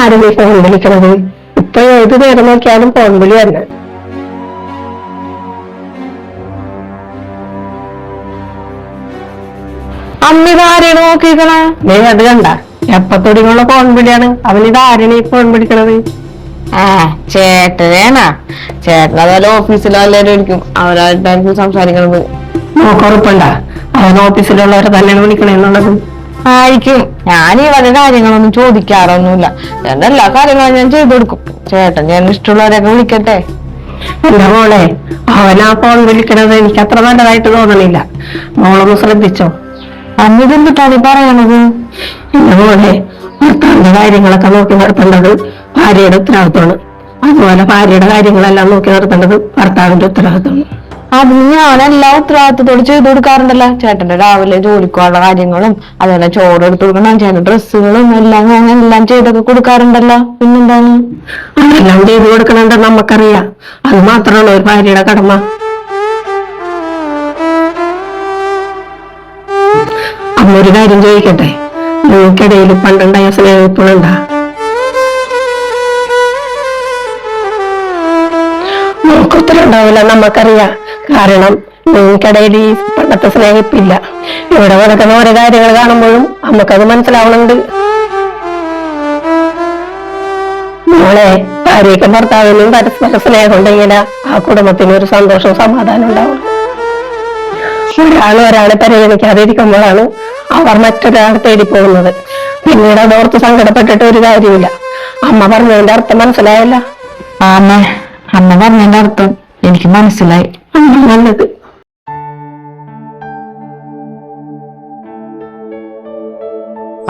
ആരെങ്കിലും ഫോൺ വിളിക്കണത്? ഇപ്പൊ ഏത് നേരം നോക്കിയാലും ഫോൺ വിളി തന്നെ. അമ്മിതാരെയാണ് നോക്കിക്കണേ? നീ അത് കണ്ട? എപ്പത്തൊടിയുള്ള ഫോൺ വിളിയാണ്. അവനിത് ആരെയാണ് ഈ ഫോൺ വിളിക്കണത്? ചേട്ടനാ. ചേട്ടൻ അതുപോലെ ഓഫീസിലോ എല്ലാവരും ഇരിക്കും, അവരായിട്ടായിരിക്കും സംസാരിക്കണത്. നോക്കുറപ്പുണ്ട അവൻ ഓഫീസിലുള്ളവരെ തന്നെയാണ് വിളിക്കണെന്നുള്ളത്? ആയിരിക്കും. ഞാൻ ഈ വക കാര്യങ്ങളൊന്നും ചോദിക്കാറൊന്നുമില്ല. ചേട്ടൻ എല്ലാ കാര്യങ്ങളും ഞാൻ ചെയ്തു കൊടുക്കും. ചേട്ടൻ ഞാൻ ഇഷ്ടമുള്ളവരെയൊക്കെ വിളിക്കട്ടെ. എന്റെ മോളെ, അവൻ ആ ഫോൺ വിളിക്കണത് എനിക്ക് അത്ര നല്ലതായിട്ട് തോന്നണില്ല. മോളൊന്ന് ശ്രദ്ധിച്ചോ. അന്നിതെന്തിട്ടാണ് പറയണത്? എന്റെ മോളെ, ഭർത്താവിന്റെ കാര്യങ്ങളൊക്കെ നോക്കി നടത്തേണ്ടത് ഭാര്യയുടെ ഉത്തരവാദിത്തമാണ്. അതുപോലെ ഭാര്യയുടെ കാര്യങ്ങളെല്ലാം നോക്കി നടത്തേണ്ടത് ഭർത്താവിന്റെ ഉത്തരവാദിത്തമാണ്. അതിന് ഞാൻ എല്ലാ ഉത്തരവാദിത്തത്തോട് ചെയ്തു കൊടുക്കാറുണ്ടല്ലോ. ചേട്ടന്റെ രാവിലെ ജോലിക്കുള്ള കാര്യങ്ങളും അതുപോലെ ചോറ് എടുത്തു കൊടുക്കണം, ചേട്ടൻ ഡ്രസ്സുകളും എല്ലാം ഞാൻ എല്ലാം ചെയ്തൊക്കെ കൊടുക്കാറുണ്ടല്ലോ. പിന്നെന്താണ്? അതെല്ലാം ചെയ്തു കൊടുക്കണമെന്ന് നമുക്കറിയാം. അത് മാത്രമാണ് ഒരു ഭാര്യയുടെ കടമ. അമ്മ ഒരു കാര്യം ചോദിക്കട്ടെ, നിങ്ങൾക്കിടയിൽ പണ്ടുണ്ടായ സ്നേഹം ഇപ്പോഴുണ്ടാ? നമുക്ക് ഉത്തരം ഉണ്ടാവില്ല, നമുക്കറിയാം. കാരണം നിങ്ങൾക്കിടയിൽ ഈ പണ്ടത്തെ സ്നേഹിപ്പില്ല. ഇവിടെ നടക്കുന്ന ഓരോ കാര്യങ്ങൾ കാണുമ്പോഴും നമുക്കത് മനസ്സിലാവണുണ്ട്. മോളെ, ഭാര്യയ്ക്കും ഭർത്താവിനും പരസ്പര സ്നേഹം ഉണ്ടെങ്കിൽ ആ കുടുംബത്തിന് ഒരു സന്തോഷവും സമാധാനം ഉണ്ടാവും. ഒരാളെ പരിഗണിക്കാതെ ഇരിക്കുമ്പോഴാണ് അവർ മറ്റൊരാളെ തേടി പോകുന്നത്. പിന്നീട് അതോർത്ത് സങ്കടപ്പെട്ടിട്ട് ഒരു കാര്യമില്ല. അമ്മ പറഞ്ഞതിന്റെ അർത്ഥം മനസ്സിലായല്ല? അമ്മ പറഞ്ഞതിന്റെ അർത്ഥം എനിക്ക് മനസ്സിലായി. നല്ലത്.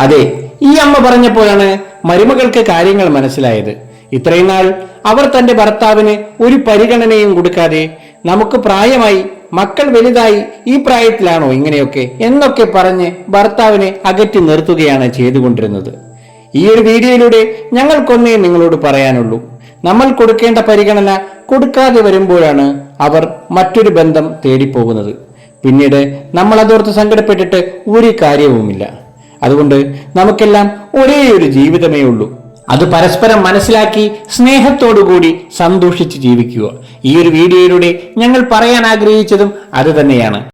അതെ, ഈ അമ്മ പറഞ്ഞപ്പോഴാണ് മരുമകൾക്ക് കാര്യങ്ങൾ മനസ്സിലായത്. ഇത്രയും നാൾ അവർ തന്റെ ഭർത്താവിന് ഒരു പരിഗണനയും കൊടുക്കാതെ നമുക്ക് പ്രായമായി, മക്കൾ വലുതായി, ഈ പ്രായത്തിലാണോ ഇങ്ങനെയൊക്കെ എന്നൊക്കെ പറഞ്ഞ് ഭർത്താവിനെ അകറ്റി നിർത്തുകയാണ് ചെയ്തുകൊണ്ടിരുന്നത്. ഈ ഒരു വീഡിയോയിലൂടെ ഞങ്ങൾക്കൊന്നേ നിങ്ങളോട് പറയാനുള്ളൂ. നമ്മൾ കൊടുക്കേണ്ട പരിഗണന കൊടുക്കാതെ വരുമ്പോഴാണ് അവർ മറ്റൊരു ബന്ധം തേടിപ്പോകുന്നത്. പിന്നീട് നമ്മൾ അതോർത്ത് സങ്കടപ്പെട്ടിട്ട് ഒരു കാര്യവുമില്ല. അതുകൊണ്ട് നമുക്കെല്ലാം ഒരേ ഒരു ജീവിതമേ ഉള്ളൂ. അത് പരസ്പരം മനസ്സിലാക്കി സ്നേഹത്തോടുകൂടി സന്തോഷിച്ച് ജീവിക്കുക. ഈ ഒരു വീഡിയോയിലൂടെ ഞങ്ങൾ പറയാൻ ആഗ്രഹിച്ചതും അത് തന്നെയാണ്.